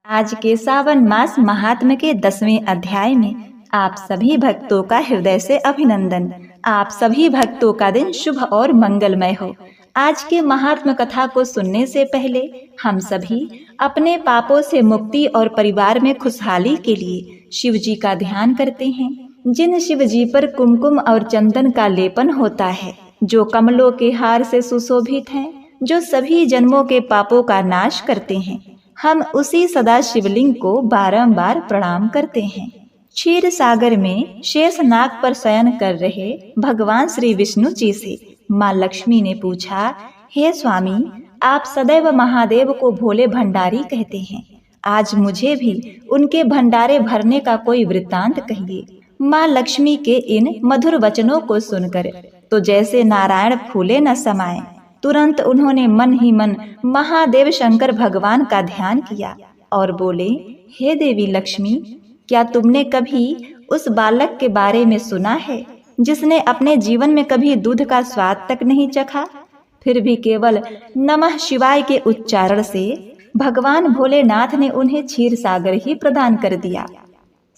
आज के सावन मास महात्म्य के 10वें अध्याय में आप सभी भक्तों का हृदय से अभिनंदन। आप सभी भक्तों का दिन शुभ और मंगलमय हो। आज के महात्म्य कथा को सुनने से पहले हम सभी अपने पापों से मुक्ति और परिवार में खुशहाली के लिए शिव जी का ध्यान करते हैं। जिन शिव जी पर कुमकुम और चंदन का लेपन होता है, जो कमलों के हार से सुशोभित हैं, जो सभी जन्मों के पापों का नाश करते हैं, हम उसी सदा शिवलिंग को बारंबार प्रणाम करते हैं। क्षीर सागर में शेषनाग पर शयन कर रहे भगवान श्री विष्णु जी से माँ लक्ष्मी ने पूछा, हे स्वामी, आप सदैव महादेव को भोले भंडारी कहते हैं, आज मुझे भी उनके भंडारे भरने का कोई वृत्तांत कहिए। माँ लक्ष्मी के इन मधुर वचनों को सुनकर तो जैसे नारायण फूले न समाये, तुरंत उन्होंने मन ही मन महादेव शंकर भगवान का ध्यान किया और बोले, हे देवी लक्ष्मी, क्या तुमने कभी उस बालक के बारे में सुना है जिसने अपने जीवन में कभी दूध का स्वाद तक नहीं चखा, फिर भी केवल नमः शिवाय के उच्चारण से भगवान भोलेनाथ ने उन्हें क्षीर सागर ही प्रदान कर दिया।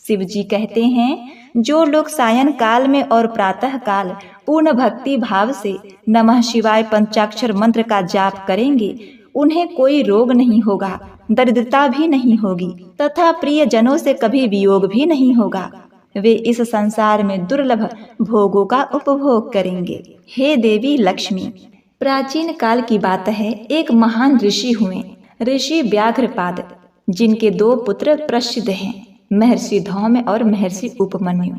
शिव जी कहते हैं, जो लोग सायं काल में और प्रातः काल पूर्ण भक्ति भाव से नमः शिवाय पंचाक्षर मंत्र का जाप करेंगे, उन्हें कोई रोग नहीं होगा, दरिद्रता भी नहीं होगी तथा प्रिय जनों से कभी वियोग भी नहीं होगा। वे इस संसार में दुर्लभ भोगों का उपभोग करेंगे। हे देवी लक्ष्मी, प्राचीन काल की बात है, एक महान ऋषि हुए, ऋषि व्याघ्रपाद, जिनके 2 पुत्र प्रसिद्ध हैं, महर्षि धौम्य और महर्षि उपमन्यु।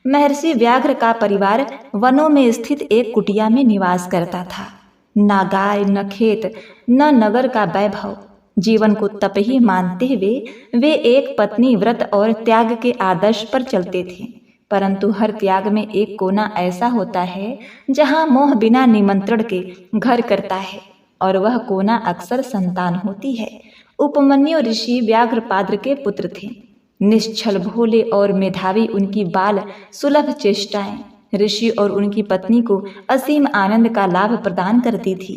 महर्षि व्याघ्र का परिवार वनों में स्थित एक कुटिया में निवास करता था। न गाय, न खेत, न नगर का वैभव, जीवन को तप ही मानते हुए वे एक पत्नी व्रत और त्याग के आदर्श पर चलते थे। परंतु हर त्याग में एक कोना ऐसा होता है जहाँ मोह बिना निमंत्रण के घर करता है, और वह कोना अक्सर संतान होती है। उपमन्यु ऋषि व्याघ्रपाद के पुत्र थे। निश्छल, भोले और मेधावी उनकी बाल सुलभ चेष्टाएं ऋषि और उनकी पत्नी को असीम आनंद का लाभ प्रदान करती थी।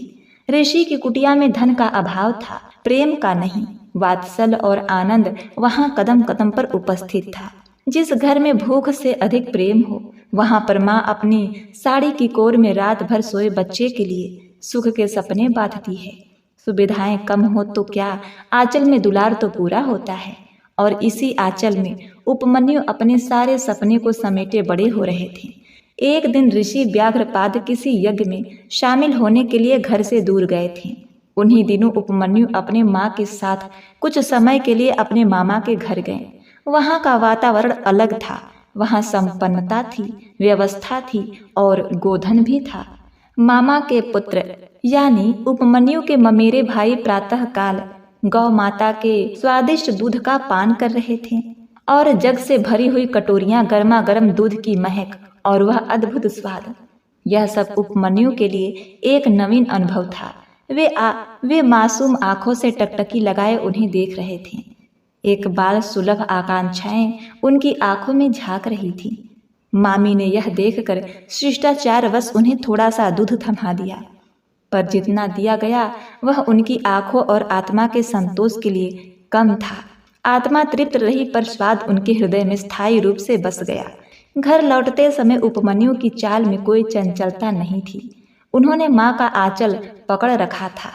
ऋषि की कुटिया में धन का अभाव था, प्रेम का नहीं। वात्सल्य और आनंद वहां कदम कदम पर उपस्थित था। जिस घर में भूख से अधिक प्रेम हो, वहां पर माँ अपनी साड़ी की कोर में रात भर सोए बच्चे के लिए सुख के सपने बांधती है। सुविधाएं कम हो तो क्या, आंचल में दुलार तो पूरा होता है। और इसी आंचल में उपमन्यु अपने सारे सपने को समेटे बड़े हो रहे थे। एक दिन ऋषि व्याघ्रपाद किसी यज्ञ में शामिल होने के लिए घर से दूर गए थे। उन्हीं दिनों उपमन्यु अपने माँ के साथ कुछ समय के लिए अपने मामा के घर गए। वहाँ का वातावरण अलग था। वहाँ संपन्नता थी, व्यवस्था थी और गोधन भी था। मामा के पुत्र यानी उपमन्यु के ममेरे भाई प्रातः काल गौ माता के स्वादिष्ट दूध का पान कर रहे थे, और जग से भरी हुई कटोरियां गर्मा गर्म दूध की महक और वह अद्भुत स्वाद, यह सब उपमन्यु के लिए एक नवीन अनुभव था। वे मासूम आंखों से टकटकी लगाए उन्हें देख रहे थे। एक बाल सुलभ आकांक्षाएं उनकी आंखों में झांक रही थी। मामी ने यह देखकर शिष्टाचारवश उन्हें थोड़ा सा दूध थमा दिया, पर जितना दिया गया वह उनकी आंखों और आत्मा के संतोष के लिए कम था। आत्मा तृप्त रही, पर स्वाद उनके हृदय में स्थायी रूप से बस गया। घर लौटते समय उपमन्यु की चाल में कोई चंचलता नहीं थी। उन्होंने माँ का आंचल पकड़ रखा था,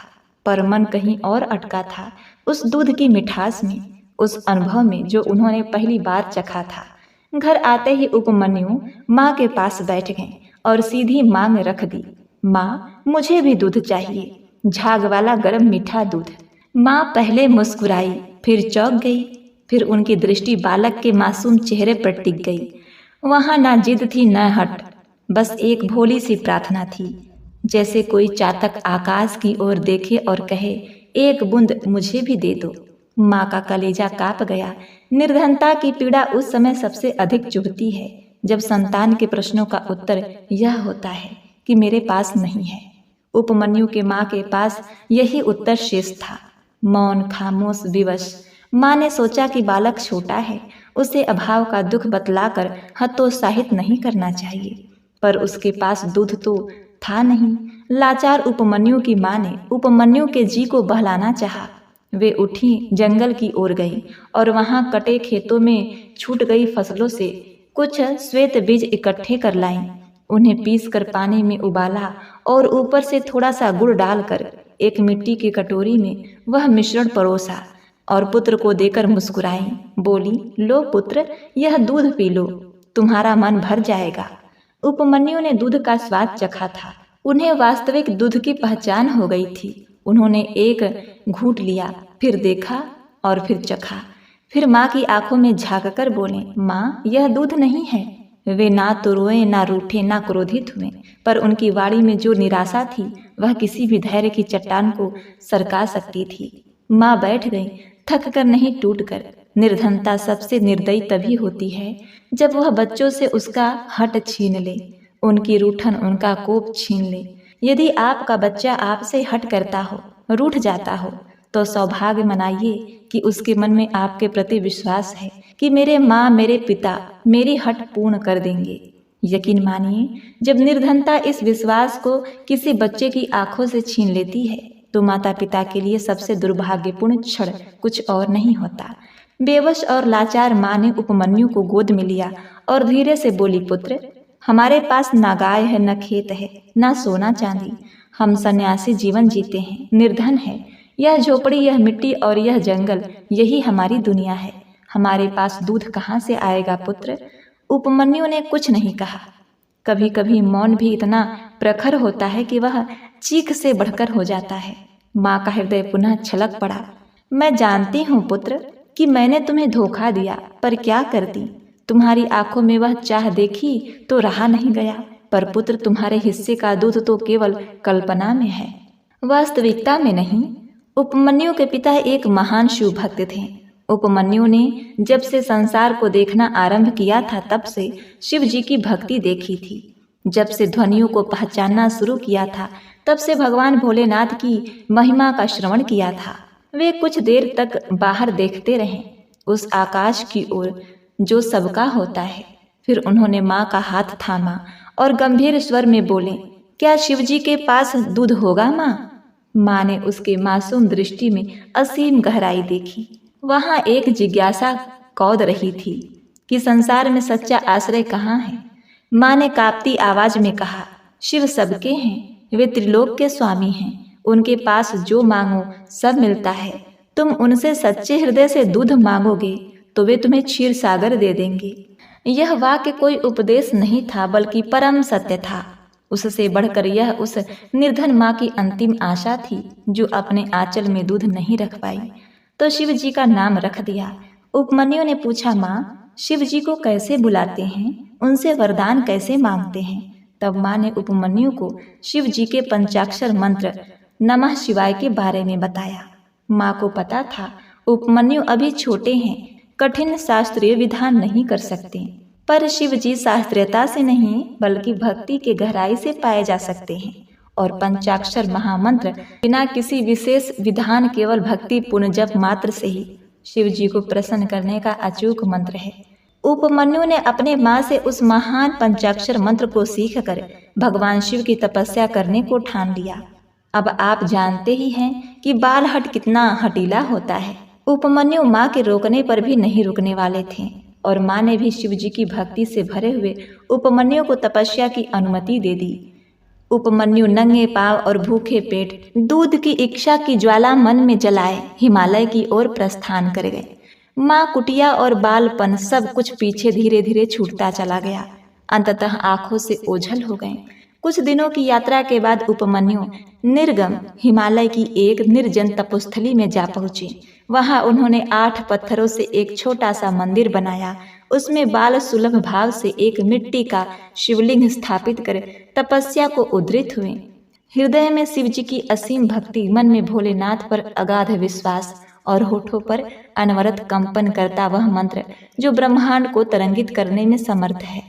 पर मन कहीं और अटका था, उस दूध की मिठास में, उस अनुभव में जो उन्होंने पहली बार चखा था। घर आते ही उपमन्यु माँ के पास बैठ गए और सीधी मांग रख दी, माँ, मुझे भी दूध चाहिए, झाग वाला गर्म मीठा दूध। माँ पहले मुस्कुराई, फिर चौंक गई, फिर उनकी दृष्टि बालक के मासूम चेहरे पर टिक गई। वहाँ ना जिद थी न हट, बस एक भोली सी प्रार्थना थी, जैसे कोई चातक आकाश की ओर देखे और कहे, एक बूंद मुझे भी दे दो। माँ का कलेजा कांप गया। निर्धनता की पीड़ा उस समय सबसे अधिक चुभती है, जब संतान के प्रश्नों का उत्तर यह होता है कि मेरे पास नहीं है। उपमन्यु के माँ के पास यही उत्तर शेष था। मौन, खामोश, विवश। माँ ने सोचा कि बालक छोटा है, उसे अभाव का दुख बतलाकर हतोत्साहित नहीं करना चाहिए, पर उसके पास दूध तो था नहीं। लाचार उपमन्यु की माँ ने उपमन्यु के जी को बहलाना चाहा, वे उठी, जंगल की ओर गई और वहां कटे खेतों में छूट गई फसलों से कुछ श्वेत बीज इकट्ठे कर लाईं। उन्हें पीसकर पानी में उबाला और ऊपर से थोड़ा सा गुड़ डालकर एक मिट्टी की कटोरी में वह मिश्रण परोसा और पुत्र को देकर मुस्कुराई। बोली, लो पुत्र, यह दूध पी लो, तुम्हारा मन भर जाएगा। उपमन्यु ने दूध का स्वाद चखा था। उन्हें वास्तविक दूध की पहचान हो गई थी। उन्होंने एक घूंट लिया, फिर देखा और फिर चखा, फिर माँ की आंखों में झांककर बोले, माँ, यह दूध नहीं है। वे ना तो रोए, ना रूठे, ना क्रोधित हुए, पर उनकी वाणी में जो निराशा थी वह किसी भी धैर्य की चट्टान को सरका सकती थी। माँ बैठ गई, थक कर नहीं, टूट कर। निर्धनता सबसे निर्दयी तभी होती है जब वह बच्चों से उसका हट छीन ले, उनकी रूठन, उनका कोप छीन ले। यदि आपका बच्चा आपसे हट करता हो, रूठ जाता हो, तो सौभाग्य मनाइए कि उसके मन में आपके प्रति विश्वास है कि मेरे माँ, मेरे पिता मेरी हट पूर्ण कर देंगे। यकीन मानिए, जब निर्धनता इस विश्वास को किसी बच्चे की आंखों से छीन लेती है तो माता पिता के लिए सबसे दुर्भाग्यपूर्ण क्षण कुछ और नहीं होता। बेवश और लाचार माँ ने उपमन्यु को गोद में लिया और धीरे से बोली, पुत्र, हमारे पास ना गाय है, न खेत है, ना सोना चांदी। हम सन्यासी जीवन जीते हैं, निर्धन है। यह झोपड़ी, यह मिट्टी और यह जंगल, यही हमारी दुनिया है। हमारे पास दूध कहाँ से आएगा पुत्र? उपमन्यु ने कुछ नहीं कहा। कभी कभी मौन भी इतना प्रखर होता है कि वह चीख से बढ़कर हो जाता है। माँ का हृदय पुनः छलक पड़ा। मैं जानती हूँ पुत्र कि मैंने तुम्हें धोखा दिया, पर क्या करती। तुम्हारी आंखों में वह चाह देखी तो रहा नहीं गया, पर पुत्र, तुम्हारे हिस्से का दूध तो केवल कल्पना में है, वास्तविकता में नहीं। उपमन्यु के पिता एक महान शिव भक्त थे। उपमन्यु ने जब से संसार को देखना आरंभ किया था तब से शिव जी की भक्ति देखी थी। जब से ध्वनियों को पहचानना शुरू किया था तब से भगवान भोलेनाथ की महिमा का श्रवण किया था। वे कुछ देर तक बाहर देखते रहे, उस आकाश की ओर जो सबका होता है। फिर उन्होंने माँ का हाथ थामा और गंभीर स्वर में बोले, क्या शिव जी के पास दूध होगा माँ? माँ ने उसके मासूम दृष्टि में असीम गहराई देखी। वहाँ एक जिज्ञासा कौद रही थी कि संसार में सच्चा आश्रय कहाँ है। माँ ने कांपती आवाज में कहा, शिव सबके हैं, वे त्रिलोक के स्वामी हैं, उनके पास जो मांगो सब मिलता है। तुम उनसे सच्चे हृदय से दूध मांगोगे तो वे तुम्हें क्षीर सागर दे देंगे। यह वाक्य कोई उपदेश नहीं था, बल्कि परम सत्य था। उससे बढ़कर यह उस निर्धन माँ की अंतिम आशा थी जो अपने आंचल में दूध नहीं रख पाई, तो शिव जी का नाम रख दिया। उपमन्यु ने पूछा, माँ, शिव जी को कैसे बुलाते हैं, उनसे वरदान कैसे मांगते हैं? तब माँ ने उपमन्यु को शिव जी के पंचाक्षर मंत्र नमः शिवाय के बारे में बताया। माँ को पता था उपमन्यु अभी छोटे हैं, कठिन शास्त्रीय विधान नहीं कर सकते, पर शिव जी शास्त्रीयता से नहीं बल्कि भक्ति के गहराई से पाए जा सकते हैं। और पंचाक्षर महामंत्र बिना किसी विशेष विधान, केवल भक्ति पूर्ण जप मात्र से ही शिव जी को प्रसन्न करने का अचूक मंत्र है। उपमन्यु ने अपने माँ से उस महान पंचाक्षर मंत्र को सीखकर भगवान शिव की तपस्या करने को ठान लिया। अब आप जानते ही हैं कि बालहट कितना हठीला होता है। उपमन्यु माँ के रोकने पर भी नहीं रुकने वाले थे और माँ ने भी शिव जी की भक्ति से भरे हुए उपमन्यु को तपस्या की अनुमति दे दी। उपमन्यु नंगे पांव और भूखे पेट दूध की इच्छा की ज्वाला मन में जलाए हिमालय की ओर प्रस्थान कर गए। माँ, कुटिया और बालपन सब कुछ पीछे धीरे धीरे छूटता चला गया। अंततः आंखों से ओझल हो गए। कुछ दिनों की यात्रा के बाद उपमन्यु निर्गम हिमालय की एक निर्जन तपोस्थली में जा पहुंचे। वहां उन्होंने 8 पत्थरों से एक छोटा सा मंदिर बनाया। उसमें बाल सुलभ भाव से एक मिट्टी का शिवलिंग स्थापित कर तपस्या को उद्धृत हुए। हृदय में शिव जी की असीम भक्ति, मन में भोलेनाथ पर अगाध विश्वास और होठों पर अनवरत कंपन करता वह मंत्र जो ब्रह्मांड को तरंगित करने में समर्थ है,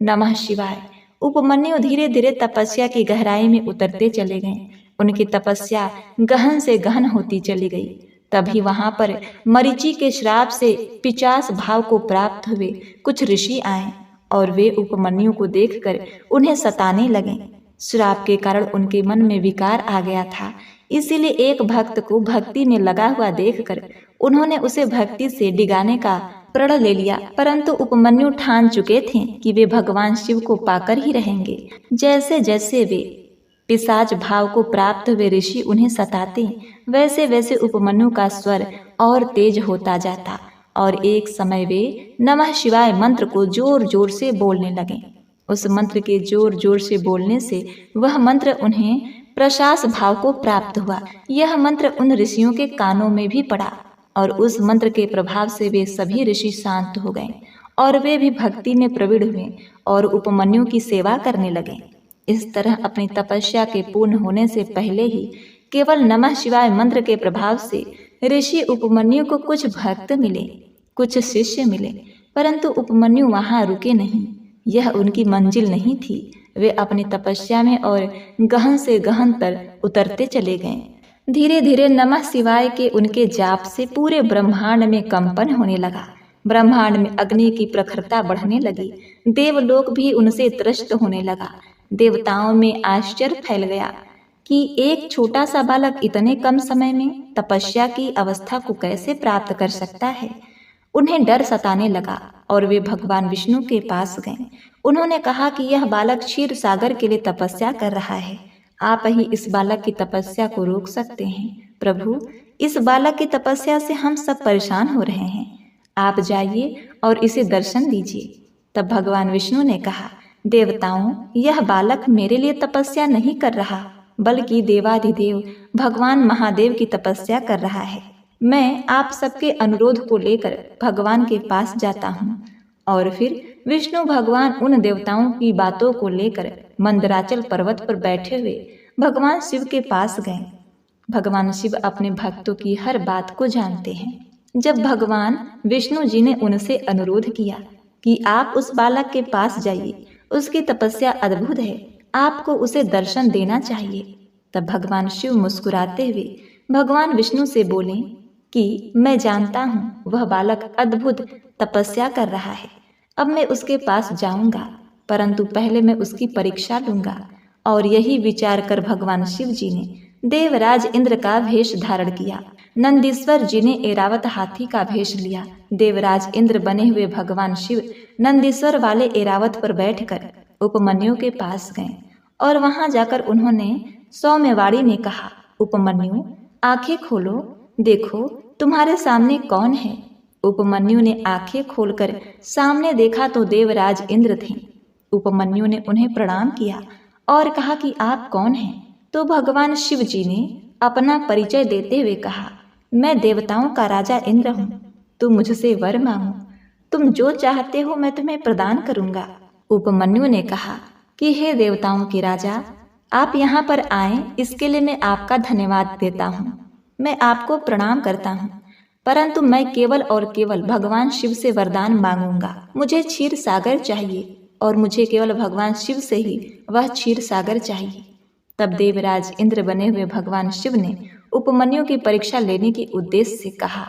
नमः शिवाय। उपमन्यु धीरे धीरे तपस्या की गहराई में उतरते चले गए। उनकी तपस्या गहन से गहन होती चली गई। तभी वहां पर मरीचि के श्राप से पिशाच भाव को प्राप्त हुए कुछ ऋषि आए और वे उपमन्यु को देखकर उन्हें सताने लगे। श्राप के कारण उनके मन में विकार आ गया था, इसीलिए एक भक्त को भक्ति में लगा हुआ देखकर उन्होंने उसे भक्ति से डिगाने का प्रण ले लिया। परंतु उपमन्यु ठान चुके थे कि वे भगवान शिव को पाकर ही रहेंगे। जैसे जैसे वे पिशाच भाव को प्राप्त हुए ऋषि उन्हें सताते, वैसे वैसे उपमन्यु का स्वर और तेज होता जाता और एक समय वे नमः शिवाय मंत्र को जोर जोर से बोलने लगे। उस मंत्र के जोर जोर से बोलने से वह मंत्र उन्हें प्रशास भाव को प्राप्त हुआ। यह मंत्र उन ऋषियों के कानों में भी पड़ा और उस मंत्र के प्रभाव से वे सभी ऋषि शांत हो गए और वे भी भक्ति में प्रवीण हुए और उपमन्यु की सेवा करने लगे। इस तरह अपनी तपस्या के पूर्ण होने से पहले ही केवल नमः शिवाय मंत्र के प्रभाव से ऋषि उपमन्यु को कुछ भक्त मिले, कुछ शिष्य मिले, परंतु उपमन्यु वहां रुके नहीं। यह उनकी मंजिल नहीं थी। वे अपनी तपस्या में और गहन से गहनतर उतरते चले गए। धीरे धीरे नमः शिवाय के उनके जाप से पूरे ब्रह्मांड में कंपन होने लगा। ब्रह्मांड में अग्नि की प्रखरता बढ़ने लगी। देवलोक भी उनसे त्रस्त होने लगा। देवताओं में आश्चर्य फैल गया कि एक छोटा सा बालक इतने कम समय में तपस्या की अवस्था को कैसे प्राप्त कर सकता है। उन्हें डर सताने लगा और वे भगवान विष्णु के पास गए। उन्होंने कहा कि यह बालक क्षीर सागर के लिए तपस्या कर रहा है। आप ही इस बालक की तपस्या को रोक सकते हैं। प्रभु, इस बालक की तपस्या से हम सब परेशान हो रहे हैं। आप जाइए और इसे दर्शन दीजिए। तब भगवान विष्णु ने कहा, देवताओं, यह बालक मेरे लिए तपस्या नहीं कर रहा, बल्कि देवाधिदेव भगवान महादेव की तपस्या कर रहा है। मैं आप सबके अनुरोध को लेकर भगवान के पास जाता हूँ। और फिर विष्णु भगवान उन देवताओं की बातों को लेकर मंदराचल पर्वत पर बैठे हुए भगवान शिव के पास गए। भगवान शिव अपने भक्तों की हर बात को जानते हैं। जब भगवान विष्णु जी ने उनसे अनुरोध किया कि आप उस बालक के पास जाइए, उसकी तपस्या अद्भुत है, आपको उसे दर्शन देना चाहिए, तब भगवान शिव मुस्कुराते हुए भगवान विष्णु से बोले कि मैं जानता हूँ वह बालक अद्भुत तपस्या कर रहा है। अब मैं उसके पास जाऊंगा, परंतु पहले मैं उसकी परीक्षा लूंगा। और यही विचार कर भगवान शिव जी ने देवराज इंद्र का भेष धारण किया। नंदीश्वर जी ने ऐरावत हाथी का भेष लिया। देवराज इंद्र बने हुए भगवान शिव नंदीश्वर वाले ऐरावत पर बैठकर उपमन्यु के पास गए और वहां जाकर उन्होंने सौम्यवाणी में कहा, उपमन्यु, आंखें खोलो, देखो तुम्हारे सामने कौन है। उपमन्यु ने आंखें खोलकर सामने देखा तो देवराज इंद्र थे। उपमन्यु ने उन्हें प्रणाम किया और कहा कि आप कौन हैं। तो भगवान शिव जी ने अपना परिचय देते हुए कहा, मैं देवताओं का राजा इंद्र हूँ। तुम मुझसे वर मांगो, तुम जो चाहते हो मैं तुम्हें प्रदान करूँगा। उपमन्यु ने कहा कि हे देवताओं के राजा, आप यहाँ पर आए इसके लिए मैं आपका धन्यवाद देता हूँ। मैं आपको प्रणाम करता हूँ, परंतु मैं केवल और केवल भगवान शिव से वरदान मांगूंगा। मुझे क्षीर सागर चाहिए और मुझे केवल भगवान शिव से ही वह क्षीर सागर चाहिए। तब देवराज इंद्र बने हुए भगवान शिव ने उपमन्यु की परीक्षा लेने के उद्देश्य से कहा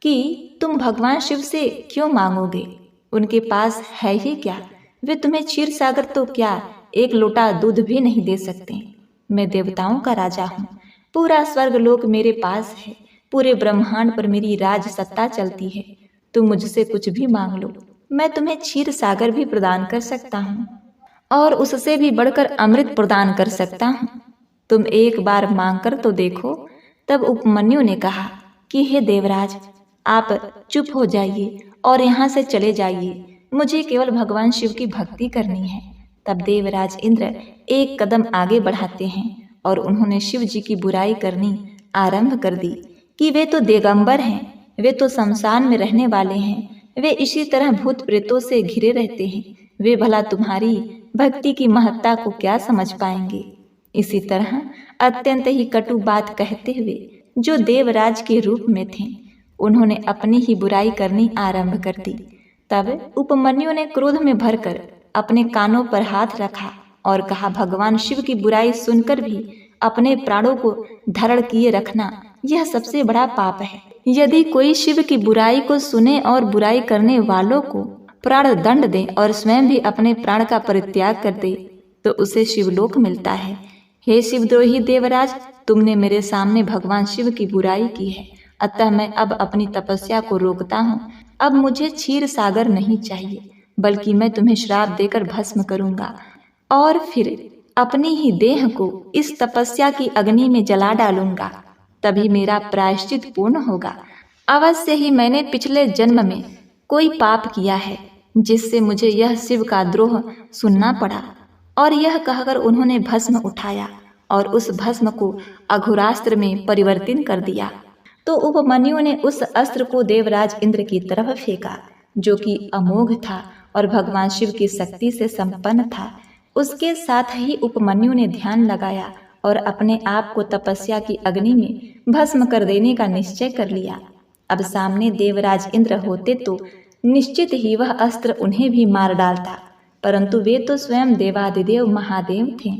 कि तुम भगवान शिव से क्यों मांगोगे, उनके पास है ही क्या। वे तुम्हें क्षीर सागर तो क्या एक लोटा दूध भी नहीं दे सकते। मैं देवताओं का राजा हूँ, पूरा स्वर्गलोक मेरे पास है, पूरे ब्रह्मांड पर मेरी राज सत्ता चलती है। तुम मुझसे कुछ भी मांग लो, मैं तुम्हें क्षीर सागर भी प्रदान कर सकता हूँ और उससे भी बढ़कर अमृत प्रदान कर सकता हूँ। तुम एक बार मांग कर तो देखो। तब उपमन्यु ने कहा कि हे देवराज, आप चुप हो जाइए और यहाँ से चले जाइए, मुझे केवल भगवान शिव की भक्ति करनी है। तब देवराज इंद्र एक कदम आगे बढ़ाते हैं और उन्होंने शिव जी की बुराई करनी आरंभ कर दी कि वे तो दिगंबर हैं, वे तो शमशान में रहने वाले हैं, वे इसी तरह भूत प्रेतों से घिरे रहते हैं, वे भला तुम्हारी भक्ति की महत्ता को क्या समझ पाएंगे। इसी तरह अत्यंत ही कटु बात कहते हुए जो देवराज के रूप में थे, उन्होंने अपनी ही बुराई करनी आरंभ कर दी। तब उपमन्यु ने क्रोध में भरकर अपने कानों पर हाथ रखा और कहा, भगवान शिव की बुराई सुनकर भी अपने प्राणों को धारण किए रखना यह सबसे बड़ा पाप है। यदि कोई शिव की बुराई को सुने और बुराई करने वालों को प्राण दंड दे और स्वयं भी अपने प्राण का परित्याग कर दे तो उसे शिवलोक मिलता है। हे शिवद्रोही देवराज, तुमने मेरे सामने भगवान शिव की बुराई की है, अतः मैं अब अपनी तपस्या को रोकता हूँ। अब मुझे क्षीर सागर नहीं चाहिए, बल्कि मैं तुम्हें श्राप देकर भस्म करूँगा और फिर अपनी ही देह को इस तपस्या की अग्नि में जला डालूंगा। तभी मेरा प्रायश्चित पूर्ण होगा। अवश्य ही मैंने पिछले जन्म में कोई पाप किया है, जिससे मुझे यह शिव का द्रोह सुनना पड़ा। और यह कहकर उन्होंने भस्म उठाया और उस भस्म को अघोरास्त्र में परिवर्तित कर दिया। तो उपमन्यु ने उस अस्त्र को देवराज इंद्र की तरफ फेंका, जो कि अमोघ था और भगवान शिव की शक्ति से संपन्न था। उसके साथ ही उपमन्यु ने ध्यान लगाया और अपने आप को तपस्या की अग्नि में भस्म कर देने का निश्चय कर लिया। अब सामने देवराज इंद्र होते तो निश्चित ही वह अस्त्र उन्हें भी मार डालता, परंतु वे तो स्वयं देवादिदेव महादेव थे।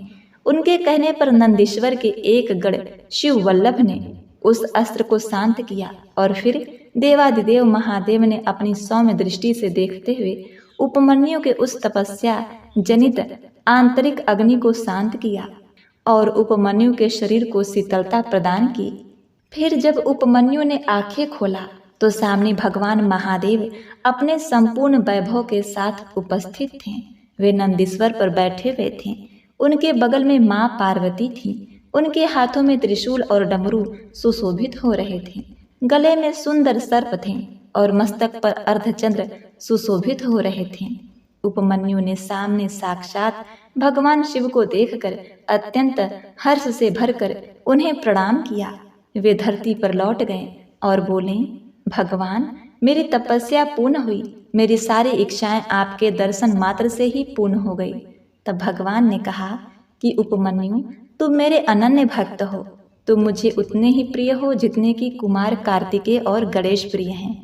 उनके कहने पर नंदीश्वर के एक गण शिव वल्लभ ने उस अस्त्र को शांत किया और फिर देवादिदेव महादेव ने अपनी सौम्य दृष्टि से देखते हुए उपमन्यु के उस तपस्या जनित आंतरिक अग्नि को शांत किया और उपमन्यु के शरीर को शीतलता प्रदान की। फिर जब उपमन्यु ने आंखें खोला तो सामने भगवान महादेव अपने संपूर्ण वैभव के साथ उपस्थित थे। वे नंदीश्वर पर बैठे हुए थे। उनके बगल में माँ पार्वती थी। उनके हाथों में त्रिशूल और डमरू सुशोभित हो रहे थे। गले में सुंदर सर्प थे और मस्तक पर अर्धचंद्र सुशोभित हो रहे थे। उपमन्यु ने सामने साक्षात भगवान शिव को देखकर अत्यंत हर्ष से भरकर उन्हें प्रणाम किया। वे धरती पर लौट गए और बोले, भगवान, मेरी तपस्या पूर्ण हुई। मेरी सारी इच्छाएं आपके दर्शन मात्र से ही पूर्ण हो गई। तब भगवान ने कहा कि उपमन्यु, तुम मेरे अनन्य भक्त हो। तुम मुझे उतने ही प्रिय हो जितने कि कुमार कार्तिकेय और गणेश प्रिय हैं।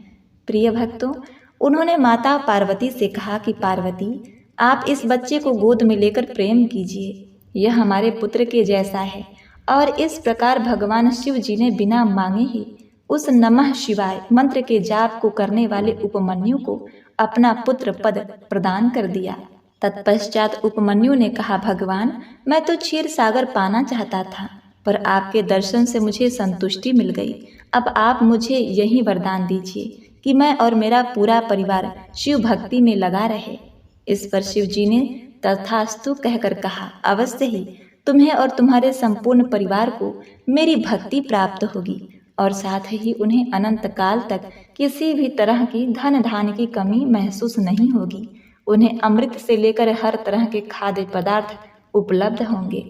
प्रिय भक्तों, उन्होंने माता पार्वती से कहा कि पार्वती, आप इस बच्चे को गोद में लेकर प्रेम कीजिए, यह हमारे पुत्र के जैसा है। और इस प्रकार भगवान शिव जी ने बिना मांगे ही उस नमः शिवाय मंत्र के जाप को करने वाले उपमन्यु को अपना पुत्र पद प्रदान कर दिया। तत्पश्चात उपमन्यु ने कहा, भगवान, मैं तो क्षीर सागर पाना चाहता था, पर आपके दर्शन से मुझे संतुष्टि मिल गई। अब आप मुझे यही वरदान दीजिए कि मैं और मेरा पूरा परिवार शिव भक्ति में लगा रहे। इस पर शिव जी ने तथास्तु कहकर कहा, अवश्य ही तुम्हें और तुम्हारे संपूर्ण परिवार को मेरी भक्ति प्राप्त होगी और साथ ही उन्हें अनंत काल तक किसी भी तरह की धन धान्य की कमी महसूस नहीं होगी। उन्हें अमृत से लेकर हर तरह के खाद्य पदार्थ उपलब्ध होंगे।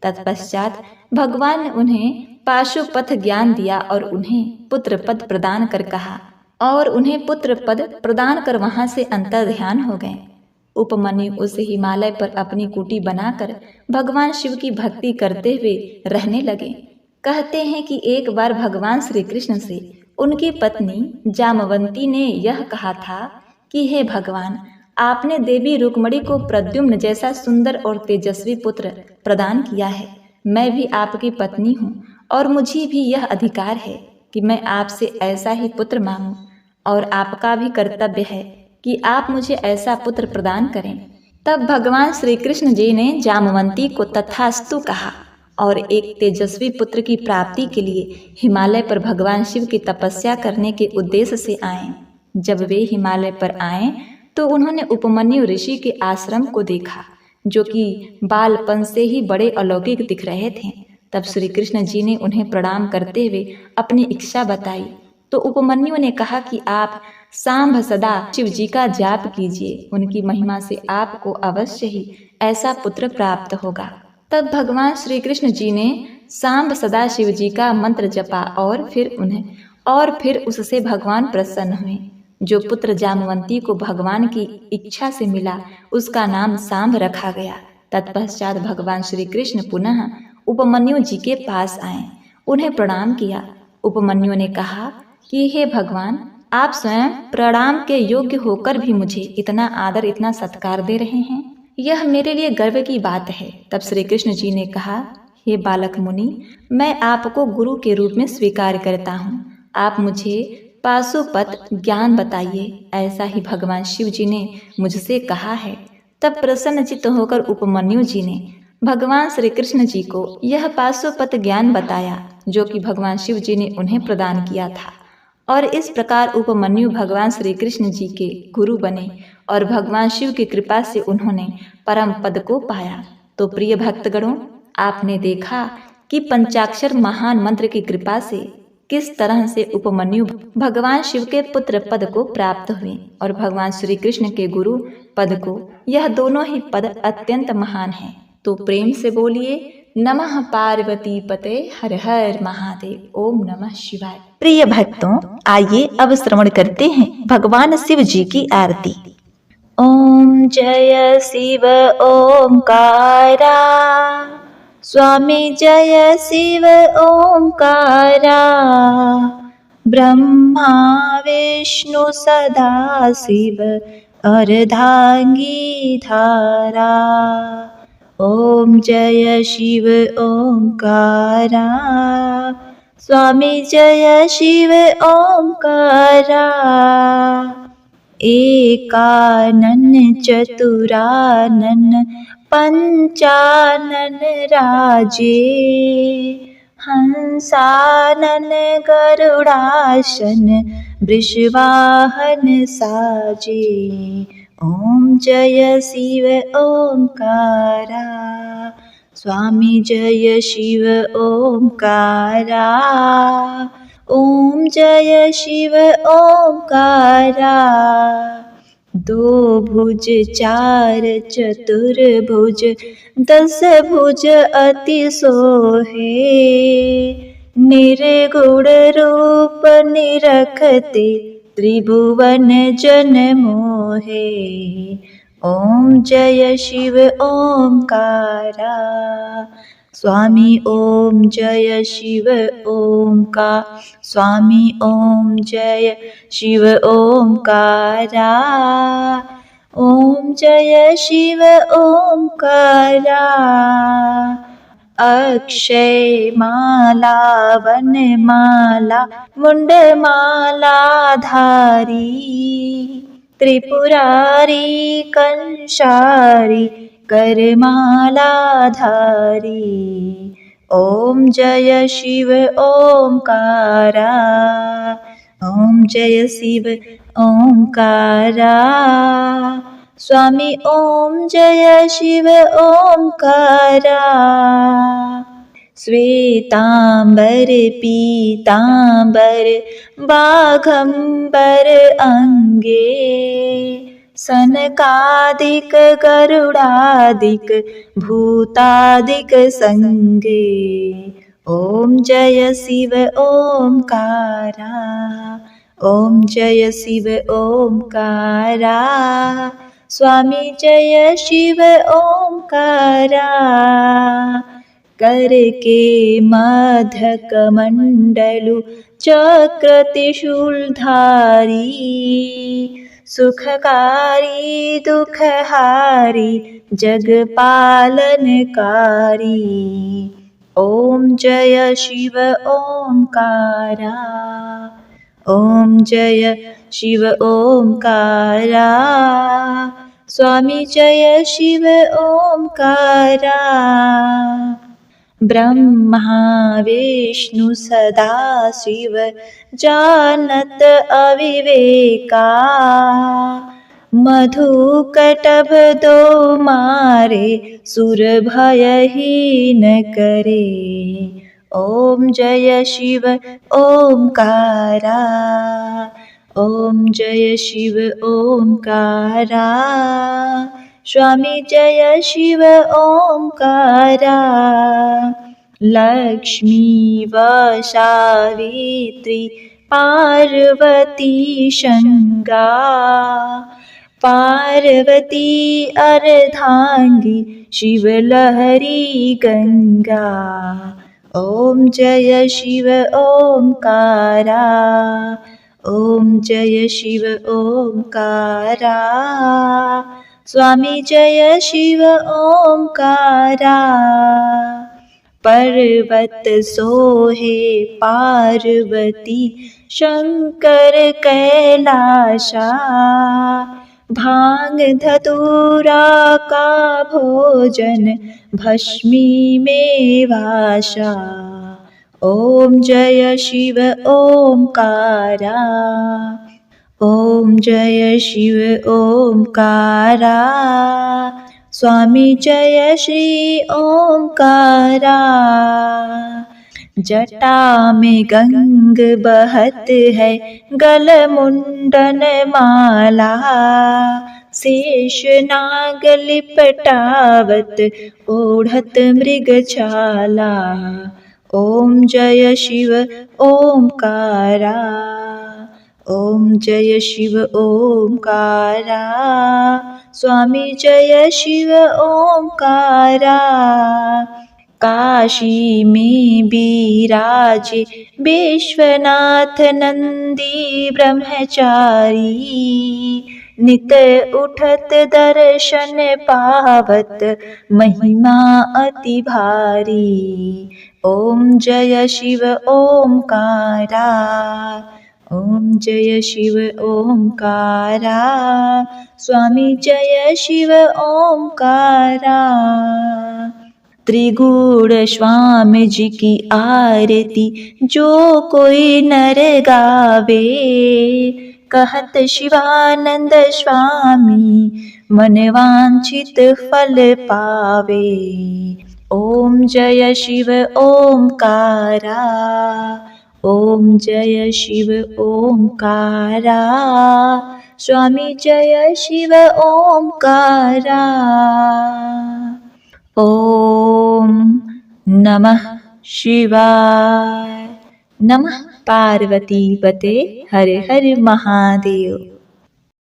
तत्पश्चात भगवान ने उन्हें पाशुपथ ज्ञान दिया और उन्हें पुत्र पद प्रदान कर कहा और उन्हें पुत्र पद प्रदान कर वहां से अंतर ध्यान हो गए। उपमन्यु उस हिमालय पर अपनी कुटी बनाकर भगवान शिव की भक्ति करते हुए रहने लगे। कहते हैं कि एक बार भगवान श्री कृष्ण से उनकी पत्नी जामवंती ने यह कहा था कि हे भगवान, आपने देवी रुक्मणी को प्रद्युम्न जैसा सुंदर और तेजस्वी पुत्र प्रदान किया है। मैं भी आपकी पत्नी हूँ और मुझे भी यह अधिकार है कि मैं आपसे ऐसा ही पुत्र मांगूं और आपका भी कर्तव्य है कि आप मुझे ऐसा पुत्र प्रदान करें। तब भगवान श्री कृष्ण जी ने जामवंती को तथास्तु कहा और एक तेजस्वी पुत्र की प्राप्ति के लिए हिमालय पर भगवान शिव की तपस्या करने के उद्देश्य से आए। जब वे हिमालय पर आए तो उन्होंने उपमन्यु ऋषि के आश्रम को देखा, जो कि बालपन से ही बड़े अलौकिक दिख रहे थे। तब श्री कृष्ण जी ने उन्हें प्रणाम करते हुए अपनी इच्छा बताई। तो उपमन्यु ने कहा कि आप सांभ सदा शिव जी का जाप कीजिए, उनकी महिमा से आपको अवश्य ही ऐसा पुत्र प्राप्त होगा। तब भगवान श्री कृष्ण जी ने सांभ सदा शिव जी का मंत्र जपा और फिर उससे भगवान प्रसन्न हुए। जो पुत्र जामवंती को भगवान की इच्छा से मिला उसका नाम सांभ रखा गया। तत्पश्चात भगवान श्री कृष्ण पुनः उपमन्यु जी के पास आए, उन्हें प्रणाम किया। उपमन्यु ने कहा कि हे भगवान, आप स्वयं प्रणाम के योग्य होकर भी मुझे इतना आदर, इतना सत्कार दे रहे हैं, यह मेरे लिए गर्व की बात है। तब श्री कृष्ण जी ने कहा, हे बालक मुनि, मैं आपको गुरु के रूप में स्वीकार करता हूँ। आप मुझे पाशुपत ज्ञान बताइए, ऐसा ही भगवान शिव जी ने मुझसे कहा है। तब प्रसन्नचित्त होकर उपमन्यु जी ने भगवान श्री कृष्ण जी को यह पाशुपत ज्ञान बताया जो कि भगवान शिव जी ने उन्हें प्रदान किया था, और इस प्रकार उपमन्यु भगवान श्री कृष्ण जी के गुरु बने और भगवान शिव की कृपा से उन्होंने परम पद को पाया। तो प्रिय भक्तगणों, आपने देखा कि पंचाक्षर महान मंत्र की कृपा से किस तरह से उपमन्यु भगवान शिव के पुत्र पद को प्राप्त हुए और भगवान श्री कृष्ण के गुरु पद को। यह दोनों ही पद अत्यंत महान हैं। तो प्रेम से बोलिए नमः पार्वती पते हर हर महादेव, ओम नमः शिवाय। प्रिय भक्तों, आइए अब श्रवण करते हैं भगवान शिव जी की आरती। ओम जय शिव ओंकारा, स्वामी जय शिव ओंकारा, ब्रह्मा विष्णु सदा शिव अर्धांगी धारा। ओम जय शिव ओंकारा, स्वामी जय शिव ओंकारा, एकानन चतुरानन पंचानन राजे, हंसानन गरुड़ासन वृषवाहन साजे। ओम जय शिव ओंकारा, स्वामी जय शिव ओंकारा, ओम जय शिव ओंकारा। दो भुज चार चतुर्भुज दस भुज अति सोहे, निर्गुण रूप निरखते त्रिभुवन जन मोहे। ओम जय शिव ओंकारा, स्वामी ओम जय शिव ओंकार, स्वामी ओम जय शिव ओंकारा, ओम जय शिव ओंकारा। अक्षय माला वन माला मुंड माला धारी, त्रिपुरारी कंशारी करमाला धारी। ओम जय शिव ओंकारा, ओम जय शिव ओंकारा, स्वामी ओम जय शिव ओंकारा। श्वेतांबर पीतांबर बाघंबर अंगे, सनकादिक गरुडादिक भूतादिक संगे। ओम जय शिव ओंकारा, ओम जय शिव ओंकारा, स्वामी जय शिव ओंकारा। कर के मधक मंडलु चक्र त्रिशूलधारी, सुखकारी दुखहारी जगपालनकारी। ओम जय शिव ओंकारा, ओम जय शिव ओंकारा, स्वामी जय शिव ओंकारा। ब्रह्मा विष्णु सदा शिव जानत अविवेका, मधु कटभ दो मारे सुर भयहीन करे। ओम जय शिव ओंकारा, ओम जय शिव ओंकारा, स्वामी जय शिव ओंकारा। लक्ष्मी व सावित्री पार्वती शंगा, पार्वती अर्धांगी शिव लहरी गंगा। ओम जय शिव ओंकारा, ओम जय शिव ओंकारा, स्वामी जय शिव ओंकारा। पर्वत सोहे पार्वती शंकर कैलाशा, भांग धतूरा का भोजन भस्मी में वासा। ओम जय शिव ओमकारा। ओम जय शिव ओमकारा। स्वामी जय श्री ओमकारा। जटा में गंग बहत है, गल मुंडन माला। शेष नाग लिपटावत, ओढ़त मृगछाला। ओम जय शिव ओमकारा। ओम जय शिव ओमकारा। स्वामी जय शिव ओमकारा। काशी में विराजे विश्वनाथ नंदी ब्रह्मचारी। नित उठत दर्शन पावत, महिमा अति भारी। ओम जय शिव ओमकारा। ओम जय शिव ओमकारा। स्वामी जय शिव ओमकारा। त्रिगुण स्वामी जी की आरती जो कोई नर गावे। कहत शिवानंद स्वामी, मन वांछित फल पावे। ओम जय शिव ओमकारा। ओम जय शिव ओमकारा। स्वामी जय शिव ओमकारा। ओम नमः शिवाय। नमः पार्वती पते। हर हर महादेव।